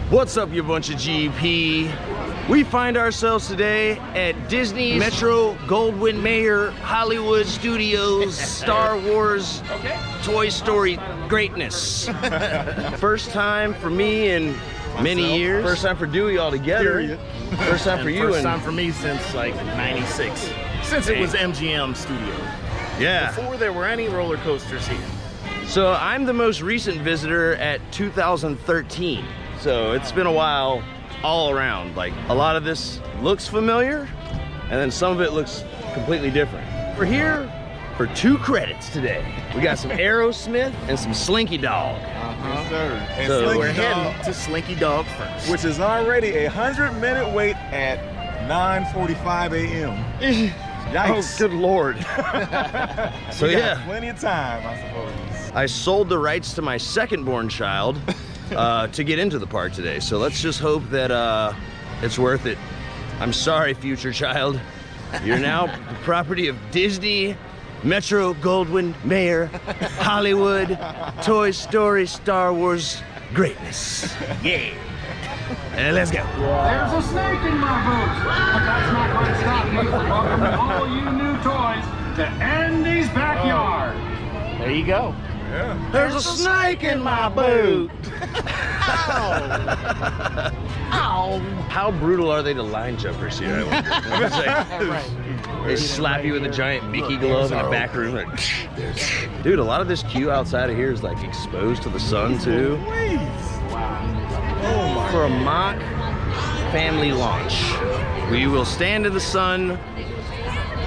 What's up, you bunch of GP? We find ourselves today at Disney Metro Goldwyn Mayer Hollywood Studios Star Wars Toy Story greatness. First time for me in many years. First time for Dewey altogether. Period. First time for you. First time for me since like '96. Since it was MGM Studio. Yeah. Before there were any roller coasters here. So I'm the most recent visitor at 2013. So it's been a while all around. Like a lot of this looks familiar and then some of it looks completely different. We're here for 2 credits today. We got some Aerosmith and some Slinky Dog. Yes, sir. And So Slinky We're Dog, heading to Slinky Dog first. which is already a 100-minute wait at 9:45 a.m. Yikes. Oh, good Lord. So We got yeah, plenty of time, I suppose. I sold the rights to my second-born child to get into the park today. So let's just hope that it's worth it. I'm sorry, future child. You're now the property of Disney, Metro Goldwyn Mayer, Hollywood, Toy Story, Star Wars greatness. Yeah. And let's go. There's a snake in my boot, but that's not going to stop me from welcoming all you new toys to Andy's backyard. There you go. Yeah. There's a snake in my boot. Ow. How brutal are they to line jumpers here? It's like, they slap you with a giant Mickey glove in a back room. Like, dude, a lot of this queue outside of here is like exposed to the sun too. For a mock family launch, we will stand in the sun.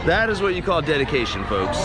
That is what you call dedication, folks.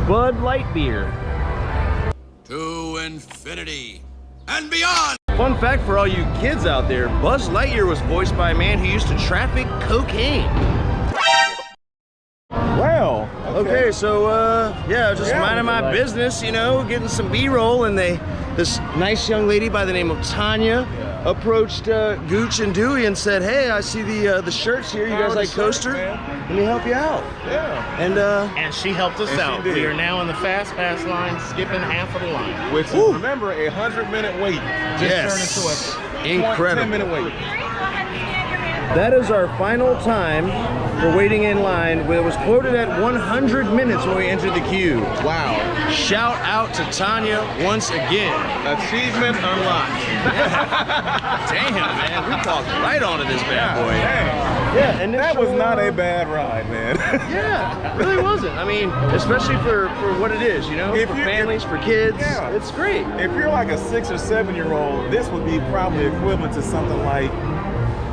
Bud Light beer. To infinity and beyond! Fun fact for all you kids out there, Buzz Lightyear was voiced by a man who used to traffic cocaine. Wow. Okay, so yeah, just minding my business, you know, getting some B-roll, and this nice young lady by the name of Tanya approached Gooch and Dewey and said, "Hey, I see the shirts here. You guys like Coaster? Let me help you out." Yeah. And And she helped us And she out. did. We are now in the fast pass line, skipping half of the line. Which is, remember, a 100-minute wait. yes, Turned into a incredible. 10-minute wait. That is our final time for waiting in line. It was quoted at 100 minutes when we entered the queue. Wow. Shout out to Tanya once again. Achievement unlocked. Damn, man, we talked right onto this bad boy. Dang. Yeah, and That was not a bad ride, man. Yeah, it really wasn't. I mean, especially for what it is, you know, If for you- families, for kids, Yeah. it's great. If you're like a 6 or 7-year-old, this would be probably equivalent to something like,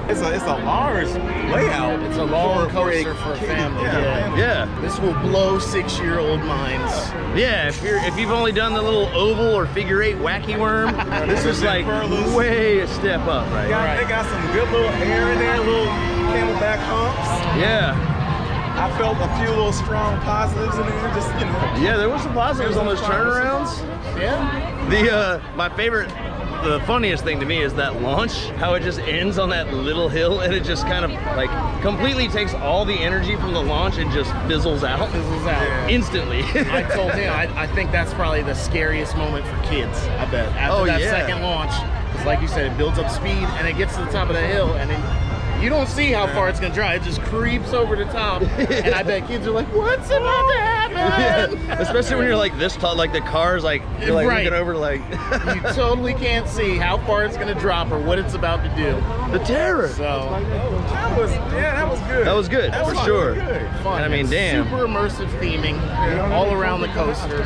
it's a large layout. It's a long for a coaster for a kid. family. Yeah. Yeah, This will blow 6-year-old minds. yeah. If you've only done the little oval or figure 8 wacky worm, this is like way a step up, right? They got some good little air in there, little camelback humps. Yeah, I felt a few little strong positives in there, just, you know. yeah. There was some positives on those turnarounds. Yeah. My favorite. The funniest thing to me is that launch, how it just ends on that little hill, and it just kind of like completely takes all the energy from the launch and just fizzles out. Fizzles out. Instantly. I told him, I think that's probably the scariest moment for kids, I bet. After that second launch, because like you said, it builds up speed and it gets to the top of the hill, and then you don't see how far it's gonna drive. It just creeps over the top, and I bet kids are like, "What's about to happen?" Yeah, especially when you're like this tall, like the car's like, you're like Right. looking over like. You totally can't see how far it's gonna drop or what it's about to do. The terror. So That was good. That was good, That for was sure. good. fun. I mean, It's damn. Super immersive theming all around the coaster,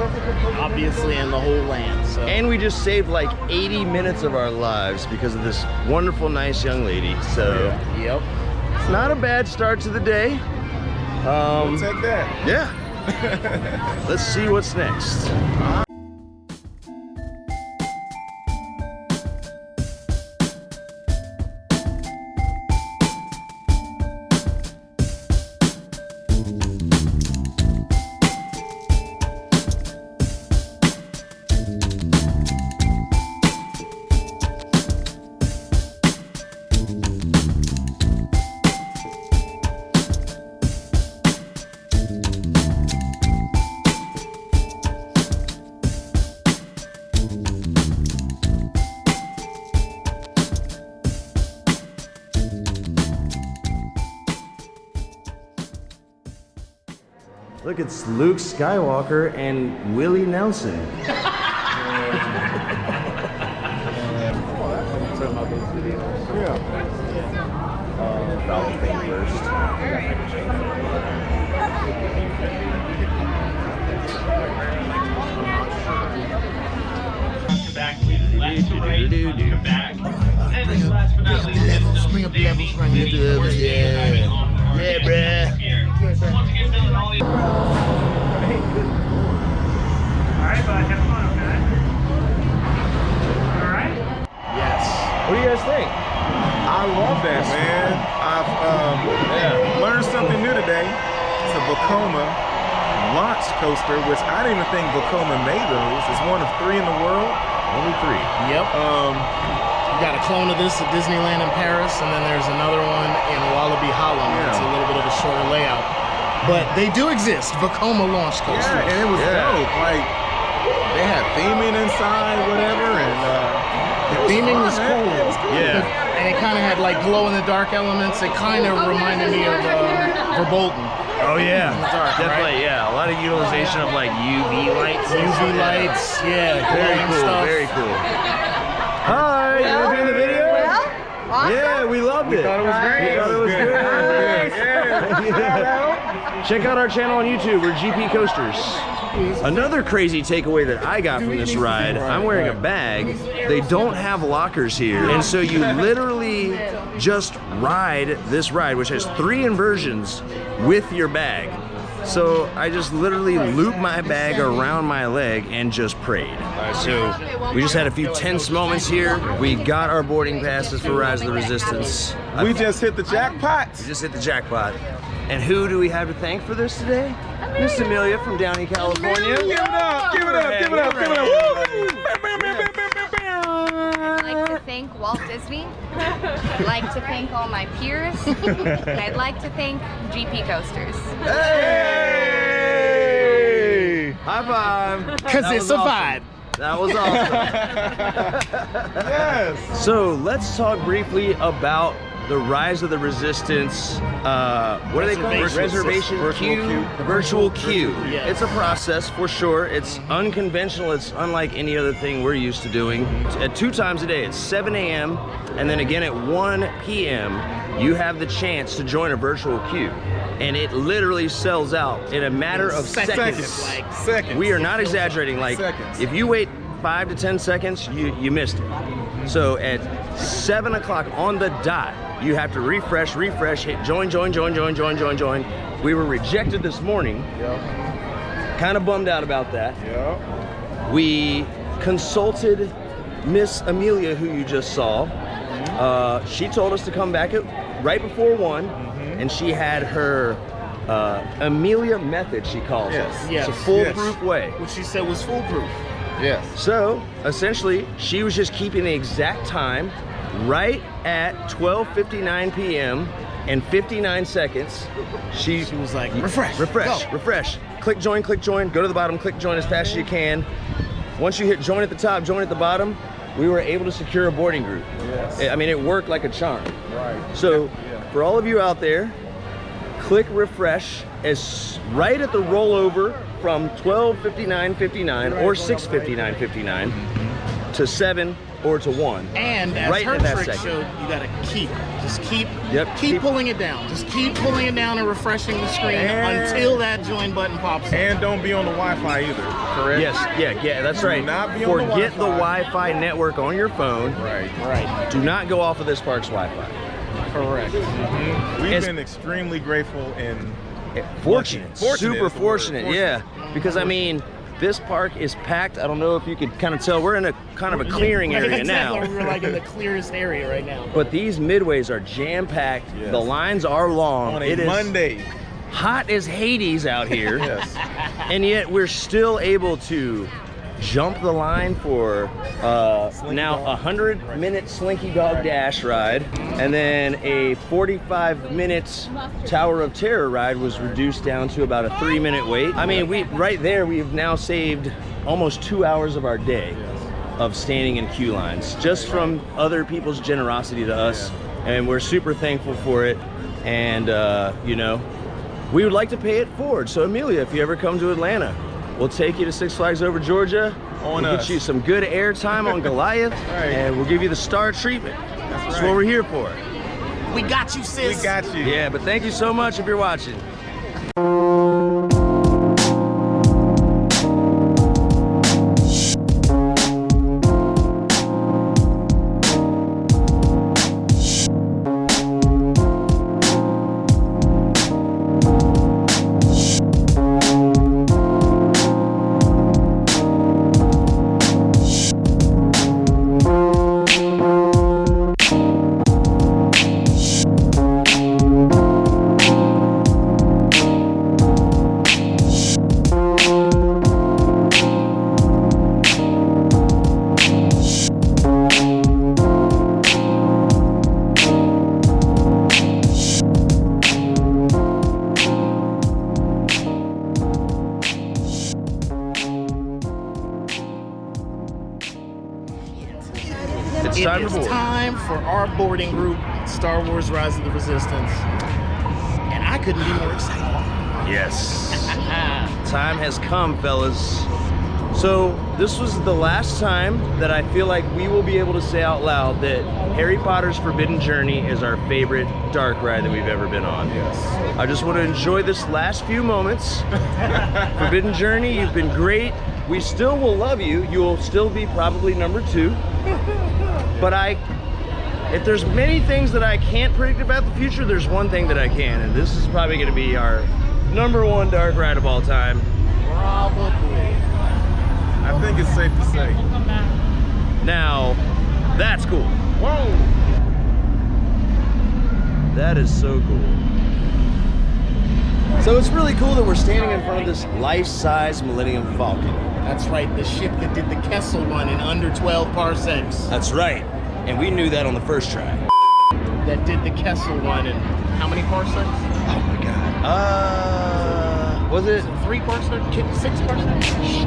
obviously, and the whole land. So. And we just saved like 80 minutes of our lives because of this wonderful, nice young lady. So Yep. it's not a bad start to the day. Take that. Yeah. Let's see what's next. Look, it's Luke Skywalker and Willie Nelson. Falcon thing first. Bring up the levels, bring up the levels, yeah. Yeah, bruh. Alright, bud, have fun, okay? Alright? Yes. What do you guys think? I love that, man. I've learned something new today. It's a Vekoma launch coaster, which I didn't even think Vekoma made those. It's one of 3 in the world. Only 3. Yep. You got a clone of this at Disneyland in Paris, and then there's another one in Wallaby Holland. Yeah. It's a little bit of a shorter layout. But they do exist, Vekoma launch coasters. Yeah, and it was dope. Like, they had theming inside, whatever, and The theming was man. cool. It was cool. Yeah. And it kind of had like glow-in-the-dark elements. It kind of reminded me of Verbolten. Oh yeah, dark, definitely. right? Yeah, a lot of utilization of like UV lights. UV lights, yeah, Very glowing cool. stuff. Very cool. Hi, you were doing the video? Yeah, we loved it. Thought it was great. We thought it was good. Yeah. Check out our channel on YouTube. We're GP Coasters. Another crazy takeaway that I got from this ride, I'm wearing a bag. They don't have lockers here. And so you literally just ride this ride, which has 3 inversions with your bag. So I just literally looped my bag around my leg and just prayed. So we just had a few tense moments here. We got our boarding passes for Rise of the Resistance. We just hit the jackpot. We just hit the jackpot. And who do we have to thank for this today? Miss Amelia from Downey, California. Give it up, give it up, give it up, give it up. I'd like to thank Walt Disney. I'd like to thank all my peers. And I'd like to thank GP Coasters. Hey! High five. Because it's a vibe. That was awesome. Yes. So let's talk briefly about the Rise of the Resistance, what do they call it? Reservation queue? Virtual queue. Yes. It's a process for sure. It's unconventional. It's unlike any other thing we're used to doing. At 2 times a day, at 7 a.m. and then again at 1 p.m., you have the chance to join a virtual queue. And it literally sells out in a matter of seconds. Seconds. We are not exaggerating. Like, Seconds. if you wait 5 to 10 seconds, you missed it. So at 7 o'clock on the dot, you have to refresh, hit join. We were rejected this morning. Kind of bummed out about that. We consulted Miss Amelia, who you just saw. She told us to come back at right before 1, and she had her Amelia method, she calls it. Yes. It's a foolproof way. Which she said was foolproof. Yes. So essentially, she was just keeping the exact time right at 12:59 p.m. and 59 seconds. She was like, refresh, refresh. Click join, go to the bottom, click join as fast as you can. Once you hit join at the top, join at the bottom, we were able to secure a boarding group. Yes. I mean, it worked like a charm. Right. So for all of you out there, click refresh as right at the rollover from 12:59:59 or 6:59:59 to 7 or to 1. And as right her in that trick second. showed, you gotta keep Keep pulling it down. Just keep pulling it down and refreshing the screen And- until that join button pops up. And don't be on the Wi-Fi either, correct? Yes, yeah, that's right. Do not be on the Forget the Wi-Fi. Wi-Fi network on your phone. Right. Right. Do not go off of this park's Wi-Fi. Correct. We've It's- been extremely grateful and Fortunate, super fortunate, yeah. Mm-hmm. Because I mean, this park is packed. I don't know if you could kind of tell. We're in a kind of a clearing area now. We're like in the clearest area right now. But these midways are jam-packed. Yes. The lines are long. On It a is Monday. hot as Hades out here. Yes. And yet we're still able to jump the line for now a 100-minute Slinky Dog Dash ride, and then a 45-minute Tower of Terror ride was reduced down to about a 3-minute wait. I mean, right there we've now saved almost 2 hours of our day of standing in queue lines just from other people's generosity to us, and we're super thankful for it. And you know, we would like to pay it forward. So Amelia, if you ever come to Atlanta, we'll take you to Six Flags Over Georgia. We'll get you some good airtime on Goliath, and we'll give you the star treatment. That's what we're here for. We got you, sis. We got you. Yeah, but thank you so much if you're watching. It's time to board. Time for our boarding group, Star Wars Rise of the Resistance. And I couldn't be more excited. Yes. Time has come, fellas. So this was the last time that I feel like we will be able to say out loud that Harry Potter's Forbidden Journey is our favorite dark ride that we've ever been on. Yes. I just want to enjoy this last few moments. Forbidden Journey, you've been great. We still will love you. You will still be probably number 2. But if there's many things that I can't predict about the future, there's one thing that I can, and this is probably going to be our number 1 dark ride of all time. Probably. I think it's safe to say. Now, that's cool. Whoa! That is so cool. So it's really cool that we're standing in front of this life-size Millennium Falcon. That's right, the ship that did the Kessel run in under 12 parsecs. That's right. And we knew that on the first try. That did the Kessel run in how many parsecs? Oh my God. Was it 3 parsecs? 6 parsecs?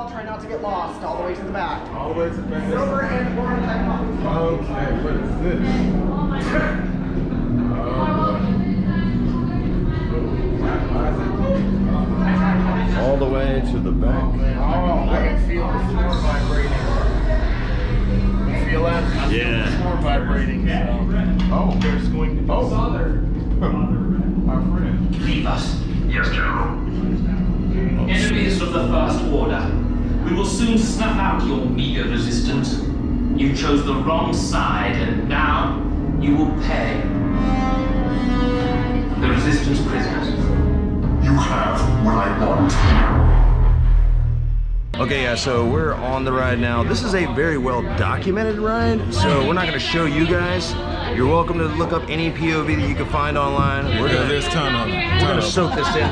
Try not to get lost. All the way to the back. All the way to the back. Silver and orange. Okay, what is this? all the way to the back? Oh, I can feel the floor vibrating. You feel that? I feel the floor vibrating. So. Oh, there's going to be our friend. Leave us. Yes, General. Enemies of the First Order. We will soon snuff out your meager resistance. You chose the wrong side, and now you will pay. The Resistance prisoners. You have what I want. Okay, Okay, yeah, so we're on the ride now. This is a very well documented ride, so we're not gonna show you guys. You're welcome to look up any POV that you can find online. There's a ton of them. We're gonna soak this in.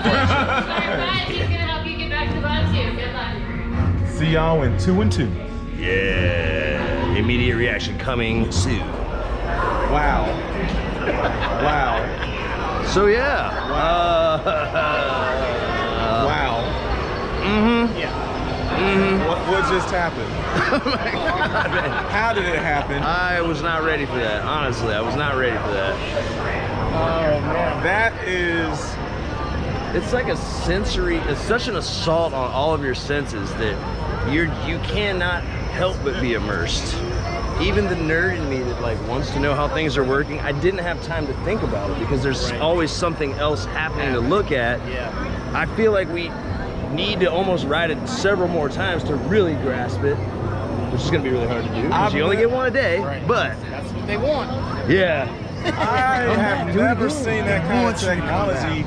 See y'all in 2 and 2. Yeah, immediate reaction coming soon. Wow. Wow. So yeah. Wow. What just happened? Oh my God, man. How did it happen? I was not ready for that. Honestly, I was not ready for that. Oh man, that is. It's like a sensory. It's such an assault on all of your senses that you cannot help but be immersed. Even the nerd in me that like wants to know how things are working, I didn't have time to think about it because there's always something else happening to look at. Yeah. I feel like we need to almost ride it several more times to really grasp it, which is gonna be really hard to do because you only get one a day. Right. But That's what they want. yeah, I have never seen that kind of technology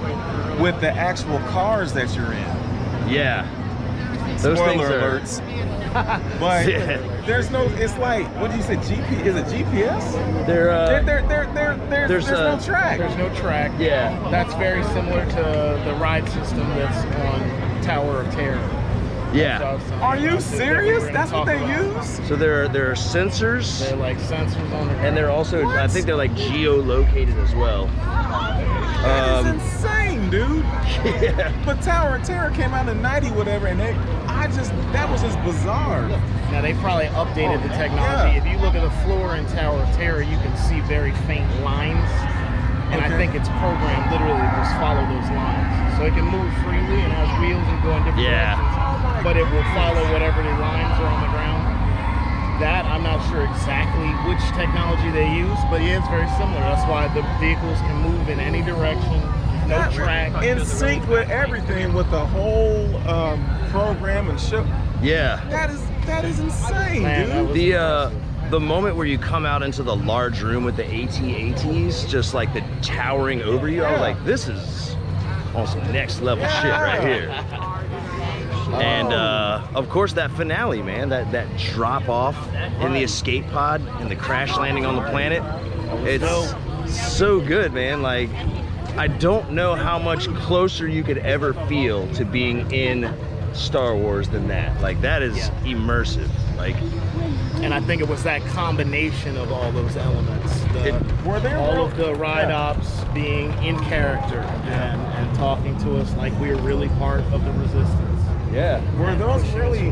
with the actual cars that you're in. yeah. Those things Spoiler are. alerts. But Yeah. there's no. It's like, what do you say? GP? Is it GPS? There's There's no track. There's no track. Yeah. That's very similar to the ride system that's on Tower of Terror. Yeah. Are you serious? That's what they use? So there are sensors, They're like sensors on the and they're also I think they're like geo-located as well. That is insane, dude. Yeah. But Tower of Terror came out in '90, whatever, and that was just bizarre. Now they probably updated the technology. Yeah. If you look at the floor in Tower of Terror, you can see very faint lines. And I think it's programmed literally to just follow those lines. So it can move freely and has wheels and go in different directions. But it will follow whatever the lines are on the ground. That, I'm not sure exactly which technology they use, but yeah, it's very similar. That's why the vehicles can move in any direction, no track. In sync with everything, with the whole program and show. Yeah. That is insane, Man, that dude. was The moment where you come out into the large room with the AT-ATs, just like the towering over you, I was like, this is on some next level shit right here. And of course that finale, man, that drop off in the escape pod and the crash landing on the planet, it's so good, man. Like, I don't know how much closer you could ever feel to being in Star Wars than that. Like, that is immersive. Like, and I think it was that combination of all those elements. All of the ride ops being in character and talking to us like we were really part of the resistance. yeah. Were those really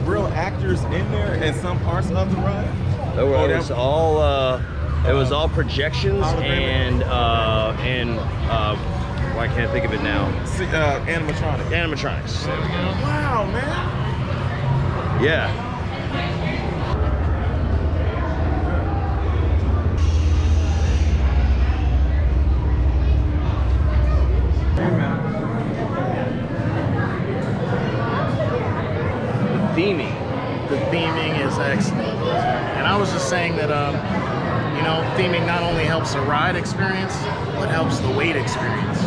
real actors in there in some parts of the ride? It was all projections and well, I can't think of it now. Animatronics. Animatronics. There we go. Wow, man. Yeah. The theming is excellent. And I was just saying that, theming not only helps the ride experience, but helps the wait experience.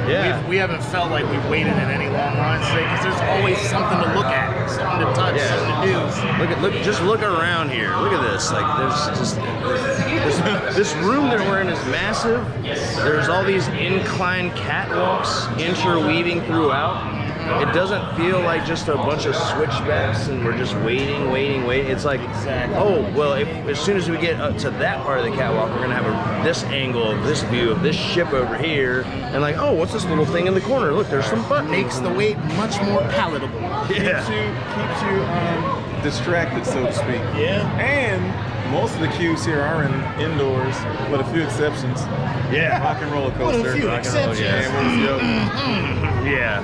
Yeah. We haven't felt like we've waited in any long lines today because there's always something to look at, something to touch, something to do. Just look around here. Look at this. Like, there's just this room that we're in is massive. There's all these inclined catwalks interweaving throughout. It doesn't feel like just a bunch of switchbacks and we're just waiting. It's like, oh, well, as soon as we get up to that part of the catwalk, we're gonna have this angle of this view of this ship over here, and like, oh, what's this little thing in the corner? Look, there's some buttons. Makes the wait much more palatable. Keeps you distracted, so to speak. Yeah. And most of the queues here are indoors, with a few exceptions. Yeah. Rock and roller coaster. With a few exceptions. Yeah.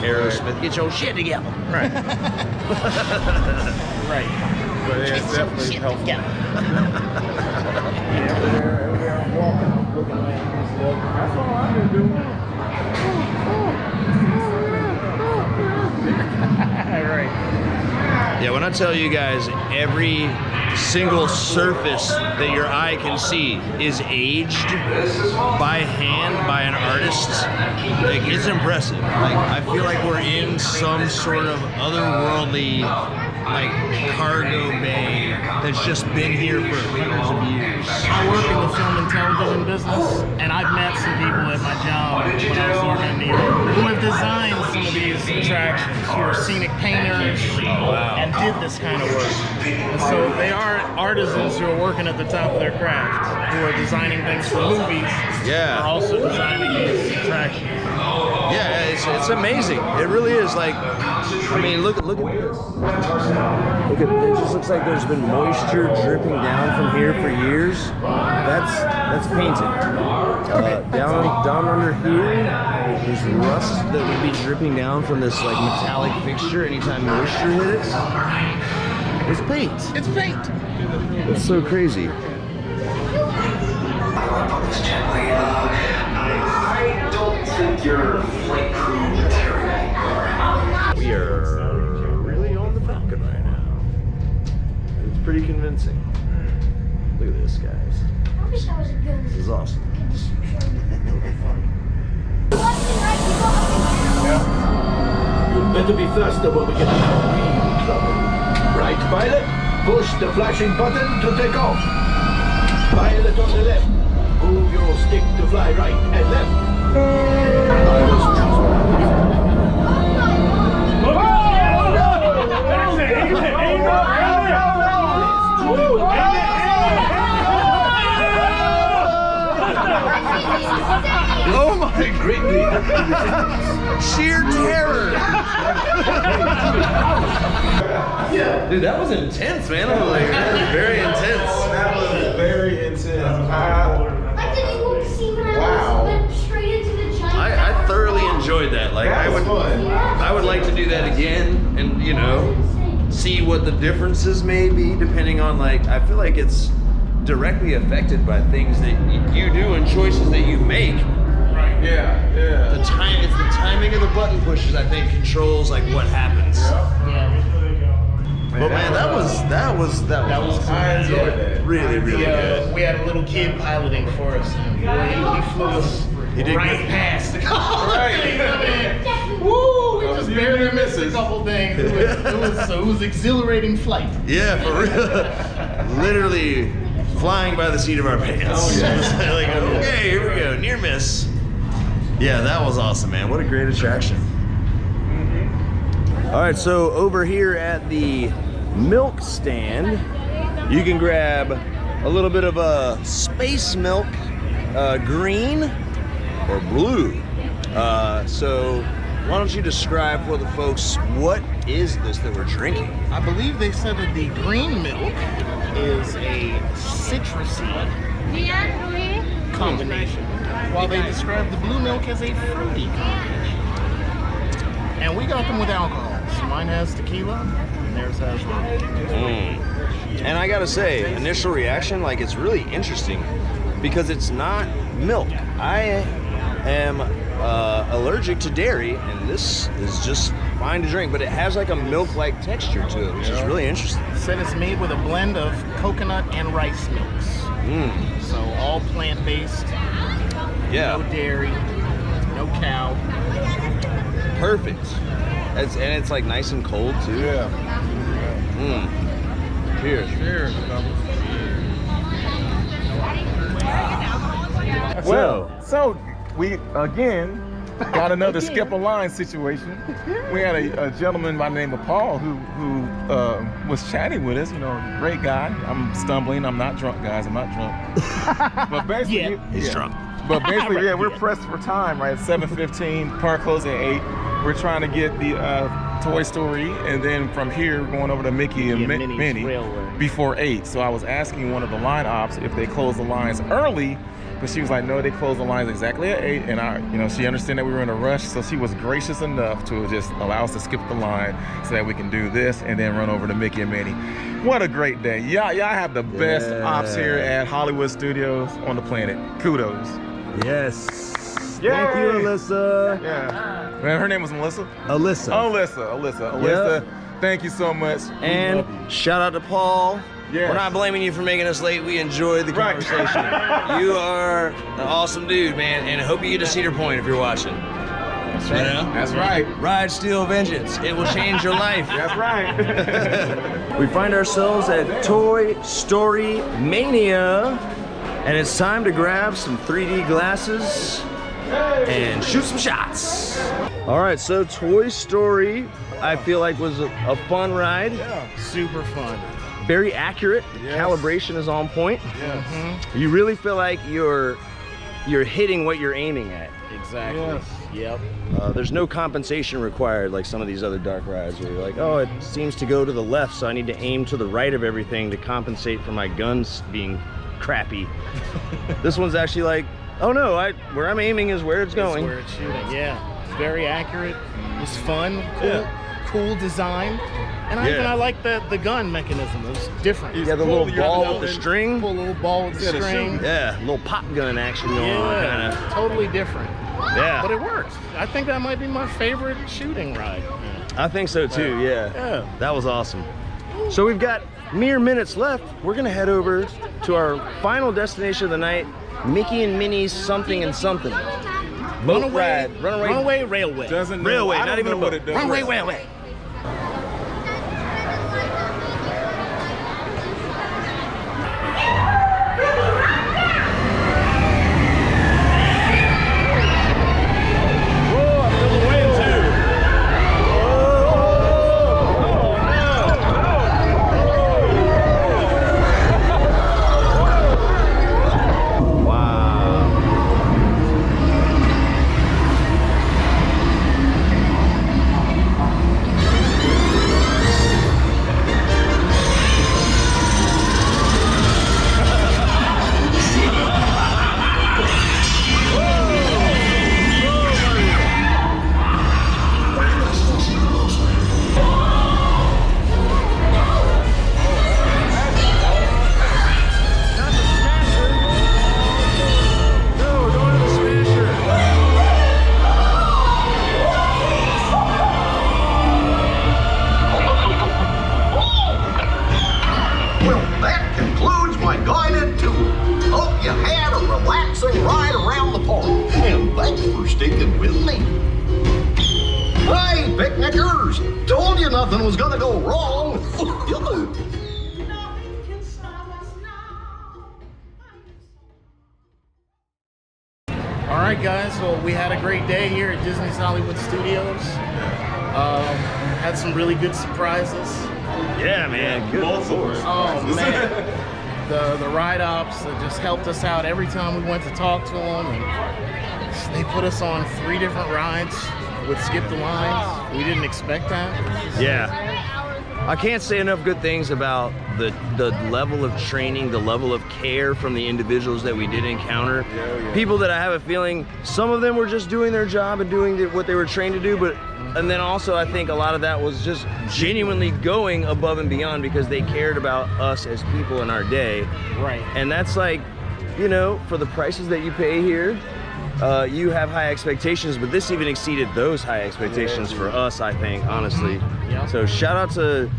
Aerosmith, get your shit together. Right. Right. But yeah, it's definitely helpful. We're walking, looking like this. That's all I've been doing. Right. Yeah, when I tell you guys, every single surface that your eye can see is aged by hand by an artist. Like, it's impressive. Like, I feel like we're in some sort of otherworldly, like, cargo bay that's just been here for hundreds of years. I work in the film and television business, and I've met some people at my job when I was working in New York who have designed some of these attractions, who are scenic painters, and did this kind of work. And so they are artisans who are working at the top of their craft, who are designing things for movies, are also designing these attractions. Yeah, it's amazing. It really is. Like, I mean, look at this. Look at it. It just looks like there's been moisture dripping down from here for years. That's painted. Down under here, there's rust that would be dripping down from this like metallic fixture anytime moisture hit it. It's paint. It's paint. It's so crazy. I don't think you're flight crew material. We are really on the Falcon right now. It's pretty convincing. Look at this, guys. I wish I was a good. This is awesome. You'd better be faster when we get into trouble. Right, pilot? Push the flashing button to take off. Pilot on the left. Move your stick to fly right and left. Oh my! Greatly Sheer terror! Dude, that was intense, man. I was like, that was very intense. That was very intense. I didn't even see when I went straight into the giant. I thoroughly enjoyed that. Like, I would like to do that again, and you know, see what the differences may be depending on, like, I feel like it's directly affected by things that you do and choices that you make. Yeah. It's the timing of the button pushes, I think, controls like what happens. But man, that was awesome. I enjoyed that. Really good. We had a little kid piloting for us, and he flew us right past the Woo! We just barely missed a couple things. It was exhilarating flight. Yeah, for real. Literally flying by the seat of our pants. Oh, yeah. Like, okay, here we go, near miss. Yeah, that was awesome, man. What a great attraction. All right, so over here at the milk stand, you can grab a little bit of a space milk, green or blue. So why don't you describe for the folks, what is this that we're drinking? I believe they said that the green milk is a citrusy combination, while they described the blue milk as a fruity combination. And we got them with alcohol. So mine has tequila, and theirs has rum. And I gotta say, initial reaction, like, it's really interesting because it's not milk. I am allergic to dairy, and this is just fine to drink, but it has like a milk-like texture to it, which is really interesting. It said it's made with a blend of coconut and rice milks. So all plant-based, no dairy, no cow. Perfect. And it's like nice and cold too. Cheers. Cheers. So we again got another skip a line situation. We had a gentleman by the name of Paul who was chatting with us. You know, great guy. I'm stumbling. I'm not drunk, guys. I'm not drunk. But basically, he's drunk. But basically, we're pressed for time, right? 7:15. Park closing at 8. We're trying to get the Toy Story, and then from here we're going over to Mickey and Minnie before 8. So I was asking one of the line ops if they close the lines early, but she was like, no, they close the lines exactly at 8. And she understood that we were in a rush, so she was gracious enough to just allow us to skip the line so that we can do this and then run over to Mickey and Minnie. What a great day. Y'all have the best ops here at Hollywood Studios on the planet. Kudos. Yes. Yay. Thank you, Alyssa. Yeah. Man, her name was Melissa? Alyssa. Alyssa. Thank you so much. And shout out to Paul. Yes. We're not blaming you for making us late. We enjoyed the Right. conversation. You are an awesome dude, man, and I hope you get to Cedar Point if you're watching. That's right. You know? That's right. Ride Steel Vengeance. It will change your life. That's right. We find ourselves at Toy Story Mania, and it's time to grab some 3D glasses and shoot some shots. All right, so Toy Story, I feel like was a fun ride. Yeah, super fun. Very accurate. Yes. Calibration is on point. Yes. You really feel like you're hitting what you're aiming at. Exactly. Yes. Yep. There's no compensation required like some of these other dark rides where you're like, oh, it seems to go to the left, so I need to aim to the right of everything to compensate for my guns being crappy. This one's actually like, oh no, where I'm aiming is where it's going. That's where it's shooting. Yeah. It's very accurate. It's fun. Cool. Yeah. Cool design. And I like the gun mechanism. It was different. Yeah, the little ball with the string. Pull a little ball with the string. Yeah, little pop gun action going on, kind of. Totally different. Yeah. But it works. I think that might be my favorite shooting ride. I think so too, yeah. Yeah. That was awesome. So we've got mere minutes left. We're gonna head over to our final destination of the night, Mickey and Minnie's something and something. Boat ride. Runaway railway. Doesn't know, Railway, I not don't even know a what boat. it does. Runaway railway. Nothing was gonna go wrong. All right, guys. Well, we had a great day here at Disney's Hollywood Studios. Had some really good surprises. Yeah, man. Good. Oh man, the ride ops that just helped us out every time we went to talk to them, and they put us on 3 different rides with Skip the Lines. We didn't expect that. Yeah. I can't say enough good things about the level of training, the level of care from the individuals that we did encounter. People that I have a feeling, some of them were just doing their job and doing what they were trained to do, and then also I think a lot of that was just genuinely going above and beyond because they cared about us as people in our day. Right. And that's like, you know, for the prices that you pay here, you have high expectations, but this even exceeded those high expectations for us, I think, honestly. Yeah. So shout out to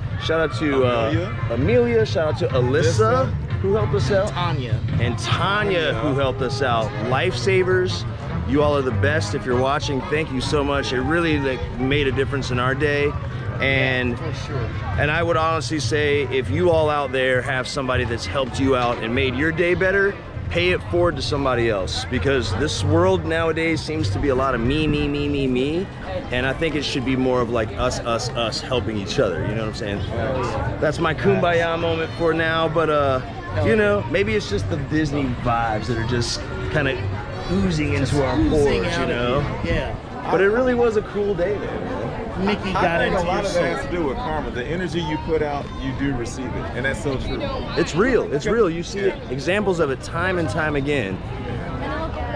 Amelia, shout out to Alyssa, who helped us out, and Tanya, who helped us out. Lifesavers, you all are the best. If you're watching, thank you so much. It really made a difference in our day. And for sure. And I would honestly say, if you all out there have somebody that's helped you out and made your day better, pay it forward to somebody else, because this world nowadays seems to be a lot of me, and I think it should be more of like us helping each other, you know what I'm saying? That's my kumbaya moment for now, but you know, maybe it's just the Disney vibes that are just kind of oozing into our pores, you know? Yeah. But it really was a cool day there, man. Mickey got I think into a lot of your that has to do with karma. The energy you put out, you do receive it, and that's so true. It's real. It's real. You see examples of it time and time again.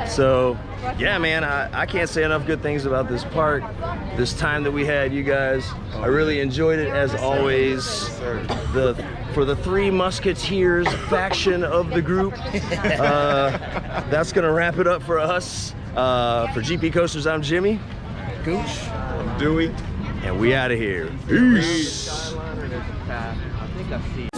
So, yeah, man, I can't say enough good things about this park. This time that we had, you guys, I really enjoyed it as always. For the 3 Musketeers faction of the group, that's gonna wrap it up for us. For GP Coasters, I'm Jimmy. Gooch. I'm Dewey. And we out of here. Peace. Skyliner, there's a cat. I think I see